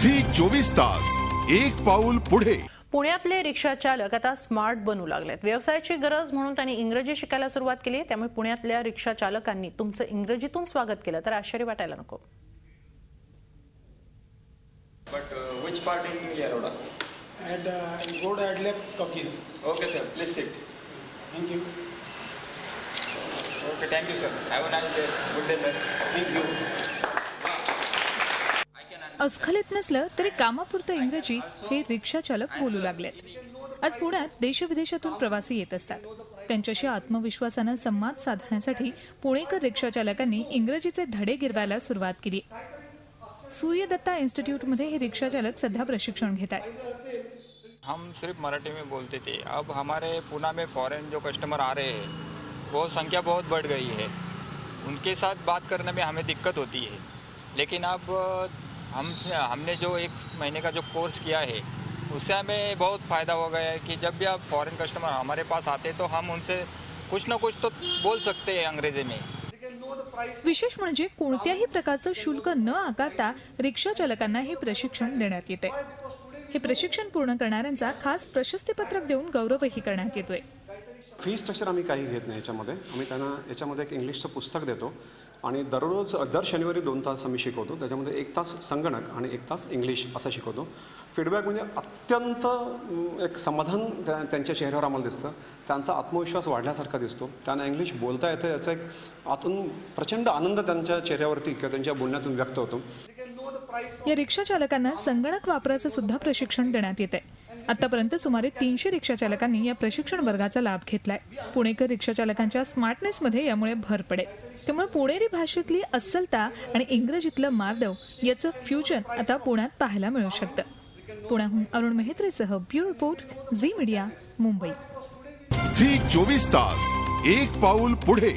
Zee 24 तास एक पाऊल पुढे। पुण्यातले रिक्षा चालक आता स्मार्ट बनू लागलेत। व्यवसायाची गरज म्हणून त्यांनी इंग्रजी शिकायला सुरुवात केली। त्यामुळे पुण्यातल्या रिक्षा चालकांनी तुमचं इंग्रजीतून स्वागत केलं तर आश्चर्य वाटायला नको। But which part in Yaroda? At road at left Talkies. Okay sir, please sit. Thank you. Okay, thank you sir. Have a nice day. Good day sir. Thank you. अस्खलित नसलं तरी कामापुरतं इंग्रजी हे रिक्षा चालक बोलू लागलेत। आज पुण्यात देशविदेशातून प्रवासी येत असतात। त्यांच्याशी आत्मविश्वासानं संवाद साधण्यासाठी पुणेकर रिक्षा चालकांनी इंग्रजीचे धडे गिरवायला सुरुवात केली। सूर्यदत्ता इंस्टीट्यूटमध्ये हे रिक्षा चालक सध्या प्रशिक्षण घेत आहेत। हम सिर्फ मराठी में बोलते थे। अब हमारे पुणे में फॉरेन जो कस्टमर आ रहे हैं वो संख्या बहुत बढ़ गई है। उनके साथ बात करने में हमें दिक्कत होती है, लेकिन अब हमने जो 1 महीने का जो कोर्स किया है उससे हमें बहुत फ़ायदा हो गया है कि जब भी आप फॉरेन कस्टमर हमारे पास आते तो हम उनसे कुछ ना कुछ तो बोल सकते हैं अंग्रेजी में। विशेष म्हणजे कोणत्याही प्रकारचं शुल्क न आकारता रिक्षा चालकांना हे प्रशिक्षण देण्यात येते। हे प्रशिक्षण पूर्ण करणाऱ्यांचा खास प्रशस्तीपत्रक देऊन गौरवही करण्यात येतोय। फी स्ट्रक्चर आम्ही काही घेत नाही। याच्यामध्ये आम्ही त्यांना याच्यामध्ये एक इंग्लिशचं पुस्तक देतो आणि दर शनिवारी 2 तास आम्ही शिकवतो। त्याच्यामध्ये 1 तास संगणक आणि 1 तास इंग्लिश असं शिकवतो। फीडबॅक म्हणजे अत्यंत एक समाधान त्यांच्या चेहऱ्यावर आम्हाला दिसतं। त्यांचा आत्मविश्वास वाढल्यासारखा दिसतो। त्यांना इंग्लिश बोलता येतं याचा एक आतून प्रचंड आनंद त्यांच्या चेहऱ्यावरती किंवा त्यांच्या बोलण्यातून व्यक्त होतो। या रिक्षा चालकांना संगणक वापराचं सुद्धा प्रशिक्षण देण्यात येत आहे। आतापर्यंत सुमारे 300 रिक्षा चालकांनी या प्रशिक्षण वर्गाचा लाभ घेतलाय। पुणेकर रिक्षा चालकांच्या स्मार्टनेसमध्ये यामुळे भर पडेल। त्यामुळे पुणेरी भाषेतली अस्सलता आणि इंग्रजीतलं मार्दव याचं फ्युजन आता पुण्यात पाहायला मिळू शकतं। पुण्याहून अरुण मेहत्रेसह bureau report Zee media Mumbai. Zee 24 तास एक पाऊल पुढे।